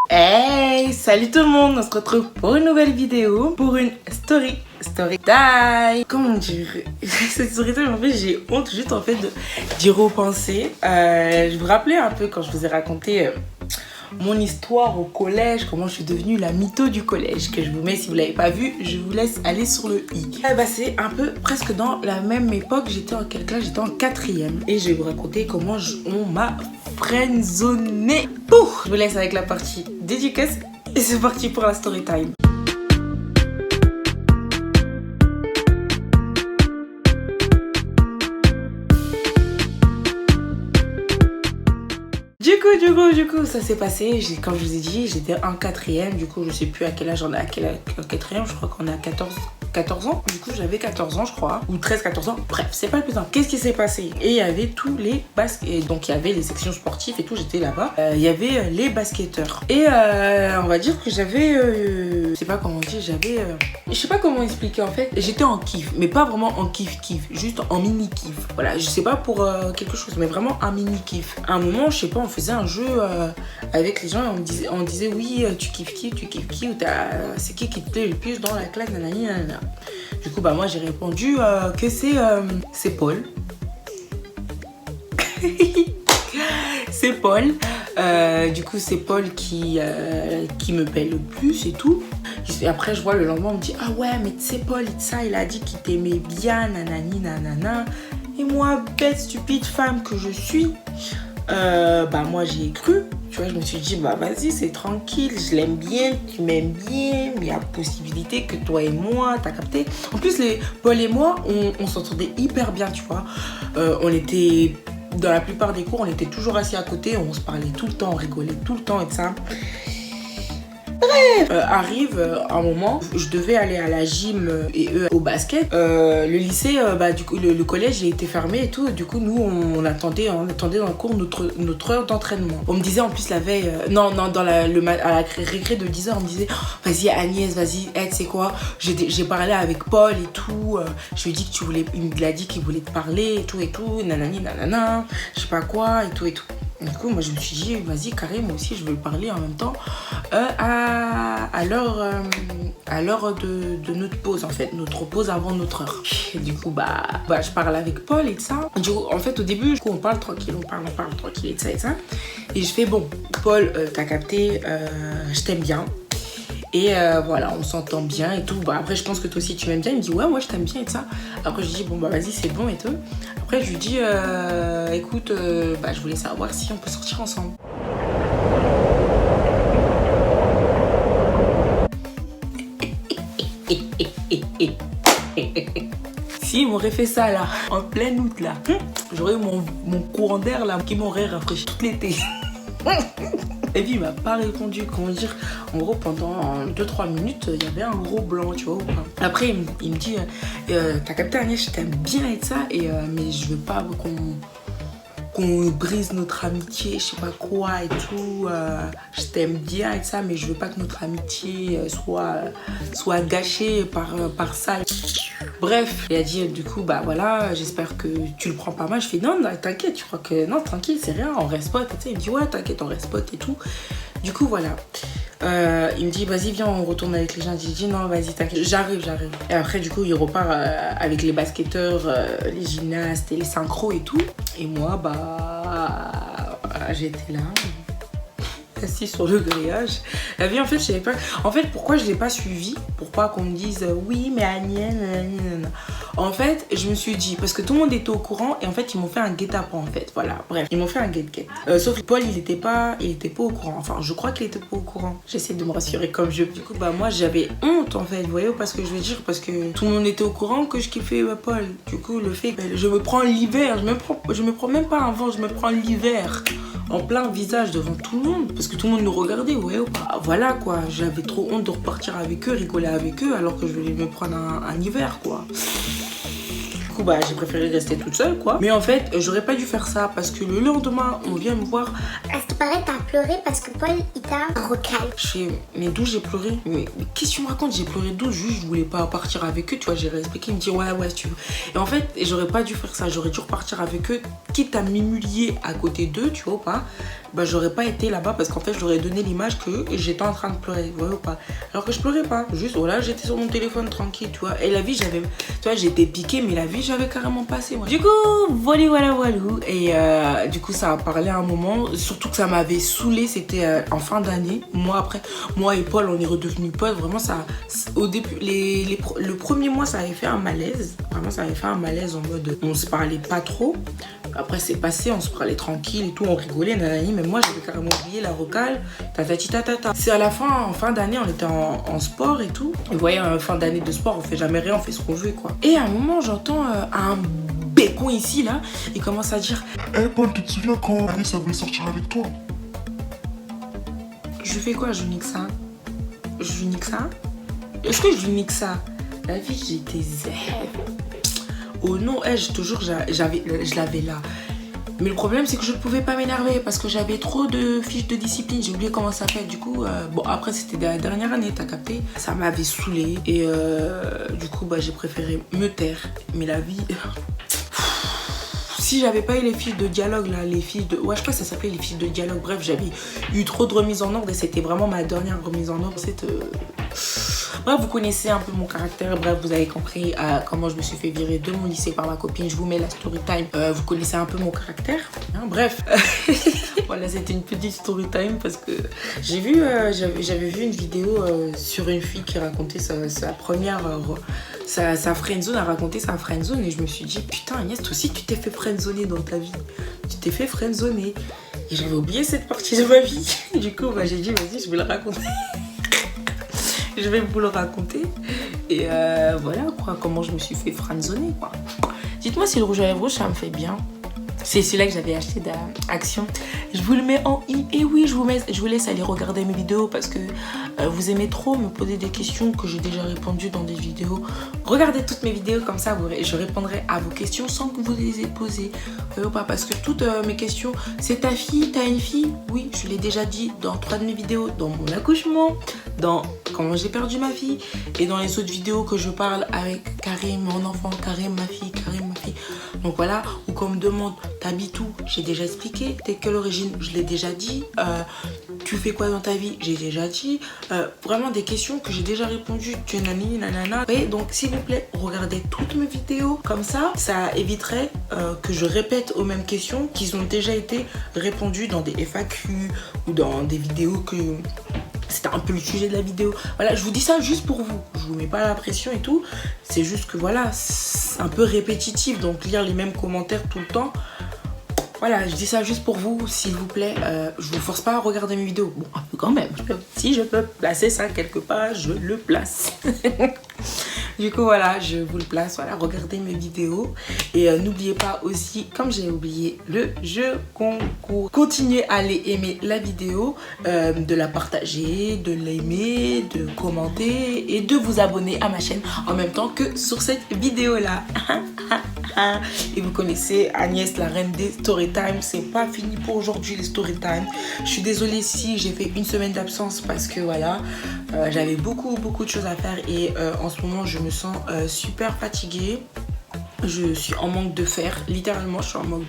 Hey, salut tout le monde, on se retrouve pour une nouvelle vidéo, pour une story time. Comment dire, cette story time, en fait j'ai honte juste en fait d'y repenser. Je vous rappelais un peu quand je vous ai raconté mon histoire au collège, comment je suis devenue la mytho du collège, que je vous mets si vous l'avez pas vu, je vous laisse aller sur le i. C'est un peu presque dans la même époque, j'étais en quelle classe? J'étais en 4e et je vais vous raconter comment on m'a friendzoné. Je vous laisse avec la partie dédicace et c'est parti pour la story time. Du coup, ça s'est passé, comme je vous ai dit, j'étais en 4e, du coup, je sais plus à quel âge on est, en 4e, je crois qu'on est à 14 ans, du coup, j'avais 14 ans, je crois, ou 13-14 ans, bref, c'est pas le plus important. Qu'est-ce qui s'est passé? Et il y avait tous les baskets, donc il y avait les sections sportives et tout, j'étais là-bas, il y avait les basketteurs. Et on va dire que j'avais, je sais pas comment dire, je sais pas comment expliquer en fait, j'étais en kiff, mais pas vraiment en kiff-kiff, juste en mini-kiff. Voilà, je sais pas pour quelque chose, mais vraiment un mini-kiff. À un moment, je sais pas, on faisait un jeu avec les gens et on disait oui, tu kiffes qui, ou c'est qui te plaît le plus dans la classe, nanani, nanana. Du coup, moi j'ai répondu que c'est Paul. C'est Paul. Du coup, c'est Paul qui me paie le plus et tout. Et après, je vois le lendemain, on me dit ah ouais, mais tu sais, Paul, ça, il a dit qu'il t'aimait bien, nanani, nanana. Et moi, bête, stupide femme que je suis, moi j'y ai cru. Tu vois, je me suis dit, vas-y, c'est tranquille, je l'aime bien, tu m'aimes bien, mais il y a possibilité que toi et moi, t'as capté. En plus, Paul et moi, on s'entendait hyper bien, tu vois. On était, dans la plupart des cours, on était toujours assis à côté, on se parlait tout le temps, on rigolait tout le temps et ça. Arrive un moment, je devais aller à la gym et eux au basket. Le lycée, du coup, le collège a été fermé et tout. Du coup, nous, on attendait dans le cours notre heure d'entraînement. On me disait en plus la veille, à la récré de 10h, on me disait oh, vas-y Agnès, vas-y, tu sais quoi, j'ai parlé avec Paul et tout. Je lui ai dit que il a dit qu'il voulait te parler et tout, nanani, nanana, je sais pas quoi et tout. Du coup, moi, je me suis dit, vas-y, carré, moi aussi, je veux parler en même temps à l'heure de notre pause, en fait, notre pause avant notre heure. Et du coup, je parle avec Paul et de ça. Du coup, en fait, au début, on parle tranquille, on parle tranquille et de ça et ça. Et je fais, bon, Paul, t'as capté, je t'aime bien. Et voilà, on s'entend bien et tout. Après, je pense que toi aussi, tu m'aimes bien. Il me dit, ouais, moi, je t'aime bien et ça. Après, je dis, vas-y, c'est bon et tout. Après, je lui dis, écoute, je voulais savoir si on peut sortir ensemble. Si ils m'auraient fait ça là, en plein août là, j'aurais eu mon courant d'air là qui m'aurait rafraîchi tout l'été. Et puis il m'a pas répondu, comment dire, en gros pendant 2-3 minutes il y avait un gros blanc, tu vois ou pas. Après il me dit t'as capté Agnès, je t'aime bien et ça, mais je veux pas qu'on brise notre amitié, je sais pas quoi et tout, je t'aime bien et ça, mais je veux pas que notre amitié soit gâchée par ça. Bref, il a dit du coup voilà, j'espère que tu le prends pas mal. Je fais non, t'inquiète, tu crois que non, tranquille, c'est rien, on reste potes, tu sais. Il me dit ouais, t'inquiète, on reste potes et tout. Du coup voilà, il me dit vas-y viens, on retourne avec les gens. Je dis non, vas-y t'inquiète, j'arrive. Et après du coup il repart avec les basketteurs, les gymnastes et les synchros et tout. Et moi j'étais là, assis sur le grillage. La vie en fait je savais pas. En fait pourquoi je l'ai pas suivi, pourquoi qu'on me dise oui mais Agnès, en fait je me suis dit parce que tout le monde était au courant et en fait ils m'ont fait un guet-apens en fait, voilà, bref ils m'ont fait un guet-guet. Sauf que Paul il était pas au courant, enfin je crois qu'il était pas au courant. J'essaie de me rassurer comme je. Du coup moi j'avais honte en fait, vous voyez pas ce que je veux dire, parce que tout le monde était au courant que je kiffais Paul. Du coup le fait que je me prends l'hiver, je me prends même pas un vent, je me prends l'hiver en plein visage devant tout le monde, parce que tout le monde nous regardait, ouais ou pas. Voilà quoi, j'avais trop honte de repartir avec eux, rigoler avec eux, alors que je voulais me prendre un hiver quoi. Du coup, bah, j'ai préféré rester toute seule, quoi. Mais en fait, j'aurais pas dû faire ça parce que le lendemain, on vient me voir. À ce qui paraît, t'as pleuré parce que Paul, il t'a recalé. Je fais, mais d'où j'ai pleuré? Mais qu'est-ce que tu me racontes? J'ai pleuré d'où? Juste, je voulais pas partir avec eux, tu vois. J'ai expliqué, il me dit, ouais, si tu veux. Et en fait, j'aurais pas dû faire ça. J'aurais dû repartir avec eux, quitte à m'humilier à côté d'eux, tu vois ou pas. Bah, j'aurais pas été là-bas parce qu'en fait, je leur ai donné l'image que j'étais en train de pleurer, vous voyez ou pas. Alors que je pleurais pas. Juste, voilà, j'étais sur mon téléphone tranquille, tu vois. Et la vie, j'avais, tu vois, j'étais piquée, mais la vie, j'avais carrément passé, moi. Du coup, voilà. Et du coup, ça a parlé à un moment. Surtout que ça m'avait saoulé. C'était en fin d'année. Moi et Paul, on est redevenus potes. Vraiment, ça, au début, le premier mois, ça avait fait un malaise. Vraiment, ça avait fait un malaise en mode, on se parlait pas trop. Après, c'est passé, on se parlait tranquille et tout, on rigolait, nanani. Mais moi, j'avais carrément oublié la vocale. Tatati tatata. C'est à la fin, en fin d'année, on était en sport et tout. Et vous voyez, en fin d'année de sport, on fait jamais rien, on fait ce qu'on veut, quoi. Et à un moment, j'entends un bécon ici, là. Il commence à dire, Eh Paul, tu te souviens quand Agnès voulait sortir avec toi? je fais quoi? Je nique ça? Je nique ça? Est-ce que je lui nique ça? La vie, j'étais zèbre. Oh non, je te jure, je l'avais là. Mais le problème, c'est que je ne pouvais pas m'énerver parce que j'avais trop de fiches de discipline. J'ai oublié comment ça fait. Du coup, bon, après, c'était la dernière année, t'as capté. Ça m'avait saoulée. Et du coup, bah, j'ai préféré me taire. Mais la vie... Si j'avais pas eu les fiches de dialogue, là, les fiches de... Ouais, je crois que ça s'appelait les fiches de dialogue. Bref, j'avais eu trop de remises en ordre et c'était vraiment ma dernière remise en ordre. Bref, vous connaissez un peu mon caractère. Bref, vous avez compris comment je me suis fait virer de mon lycée par ma copine. Je vous mets la story time. Vous connaissez un peu mon caractère. Hein, bref. Voilà, c'était une petite story time parce que j'ai vu, j'avais vu une vidéo sur une fille qui racontait sa première... sa friendzone, a raconté sa friendzone et je me suis dit, putain Agnès, toi aussi tu t'es fait friendzoner dans ta vie. Tu t'es fait friendzoner. Et j'avais oublié cette partie de ma vie. Du coup, bah, j'ai dit, vas-y, je vais le raconter. Je vais vous le raconter. Et voilà, quoi, comment je me suis fait friendzoner, quoi. Dites-moi si le rouge à lèvres rouge, ça me fait bien. C'est celui-là que j'avais acheté d'Action. Je vous le mets en i. Et oui, je vous laisse aller regarder mes vidéos parce que vous aimez trop me poser des questions que j'ai déjà répondu dans des vidéos. Regardez toutes mes vidéos comme ça, je répondrai à vos questions sans que vous les ayez posées. Ou pas, parce que toutes mes questions, c'est ta fille, t'as une fille? Oui, je l'ai déjà dit dans 3 de mes vidéos, dans mon accouchement, dans comment j'ai perdu ma fille et dans les autres vidéos que je parle avec Karim, mon enfant, Karim, ma fille, Karim, ma fille. Donc voilà, ou qu'on me demande, t'habites où? J'ai déjà expliqué. T'es quelle origine? Je l'ai déjà dit. Tu fais quoi dans ta vie? J'ai déjà dit. Vraiment des questions que j'ai déjà répondu. Tu es nani, nanana. Et donc s'il vous plaît, regardez toutes mes vidéos. Comme ça, ça éviterait que je répète aux mêmes questions qui ont déjà été répondues dans des FAQ ou dans des vidéos que... C'était un peu le sujet de la vidéo. Voilà, je vous dis ça juste pour vous. Je vous mets pas la pression et tout. C'est juste que voilà, c'est un peu répétitif. Donc lire les mêmes commentaires tout le temps. Voilà, je dis ça juste pour vous, s'il vous plaît. Je vous force pas à regarder mes vidéos. Bon, un peu quand même. Si je peux placer ça quelque part, je le place. Du coup, voilà, je vous le place. Voilà, regardez mes vidéos. Et n'oubliez pas aussi, comme j'ai oublié, le jeu concours. Continuez à aller aimer la vidéo, de la partager, de l'aimer, de commenter et de vous abonner à ma chaîne en même temps que sur cette vidéo-là. Et vous connaissez Agnès, la reine des storytime. C'est pas fini pour aujourd'hui les storytime. Je suis désolée si j'ai fait une semaine d'absence parce que voilà, j'avais beaucoup de choses à faire et en ce moment je me sens super fatiguée. Je suis en manque de fer, littéralement je suis en manque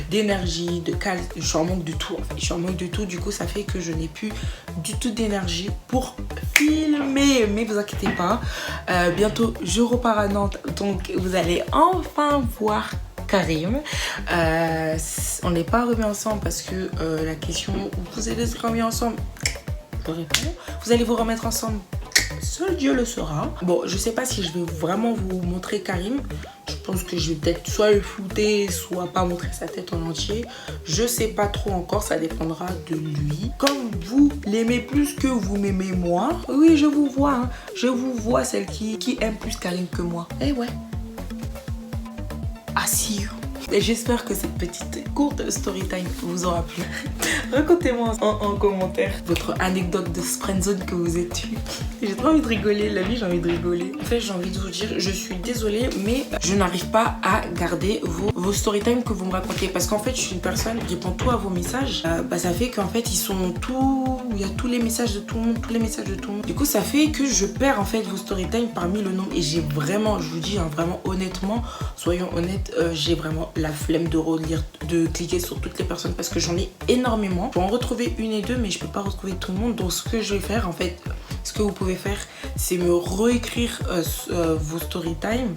d'énergie, de calme, je suis en manque de tout en fait. Je suis en manque de tout, du coup ça fait que je n'ai plus du tout d'énergie pour filmer. Mais vous inquiétez pas, bientôt je repars à Nantes, donc vous allez enfin voir Karim. On n'est pas remis ensemble parce que la question, vous allez se remettre ensemble, vous allez vous remettre ensemble, seul Dieu le saura. Bon, je sais pas si je vais vraiment vous montrer Karim. Je pense que je vais peut-être soit le flouter, soit pas montrer sa tête en entier. Je sais pas trop encore, ça dépendra de lui. Comme vous l'aimez plus que vous m'aimez moi. Oui, je vous vois, hein. Je vous vois, celle qui aime plus Karim que moi. Eh ouais. I see you. Et j'espère que cette petite courte story time vous aura plu. Racontez-moi en commentaire votre anecdote de friendzone que vous êtes eu. J'ai trop envie de rigoler, la vie j'ai envie de rigoler. En fait j'ai envie de vous dire, je suis désolée mais je n'arrive pas à garder vos story time que vous me racontez. Parce qu'en fait je suis une personne qui répond tout à vos messages. Ça fait qu'en fait ils sont tout... Il y a tous les messages de tout le monde, tous les messages de tout le monde. Du coup ça fait que je perds en fait vos story time parmi le nombre. Et j'ai vraiment, je vous dis hein, vraiment honnêtement, soyons honnêtes, j'ai vraiment la flemme de relire, de cliquer sur toutes les personnes parce que j'en ai énormément. Je peux en retrouver une et deux mais je peux pas retrouver tout le monde. Donc ce que je vais faire en fait, ce que vous pouvez faire c'est me réécrire vos story time.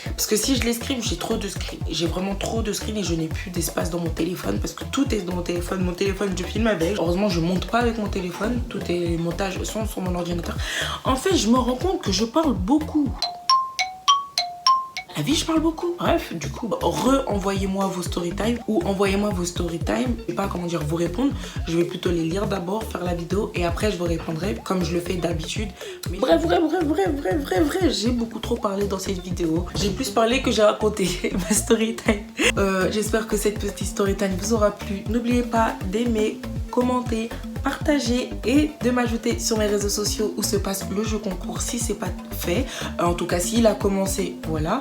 Parce que si je les screen, j'ai trop de screens. J'ai vraiment trop de screens et je n'ai plus d'espace dans mon téléphone parce que tout est dans mon téléphone. Mon téléphone, je filme avec. Heureusement, je monte pas avec mon téléphone. Tout est montage sont sur mon ordinateur. En fait, je me rends compte que je parle beaucoup. La vie, je parle beaucoup. Bref, du coup, re-envoyez-moi vos story time ou envoyez-moi vos story time. Je sais pas comment dire vous répondre. Je vais plutôt les lire d'abord, faire la vidéo et après je vous répondrai comme je le fais d'habitude. Bref, j'ai beaucoup trop parlé dans cette vidéo. J'ai plus parlé que j'ai raconté ma story time. J'espère que cette petite story time vous aura plu. N'oubliez pas d'aimer, commenter, partager et de m'ajouter sur mes réseaux sociaux où se passe le jeu concours si c'est pas fait. En tout cas, s'il a commencé, voilà.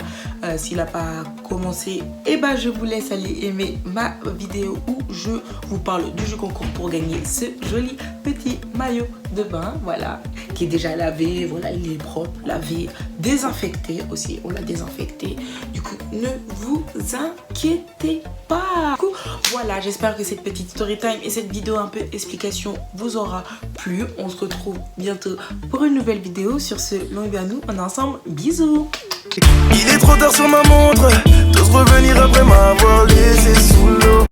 S'il n'a pas commencé, je vous laisse aller aimer ma vidéo où je vous parle du jeu concours pour gagner ce joli petit maillot de bain, voilà, qui est déjà lavé, voilà, il est propre, lavé, désinfecté aussi, on l'a désinfecté. Du coup, ne vous inquiétez pas. Du coup, voilà, j'espère que cette petite story time et cette vidéo un peu explication vous aura plu. On se retrouve bientôt pour une nouvelle vidéo. Sur ce, longue vie à nous, on est ensemble, bisous. Il est trop tard sur ma montre, t'oses revenir après m'avoir laissé sous l'eau.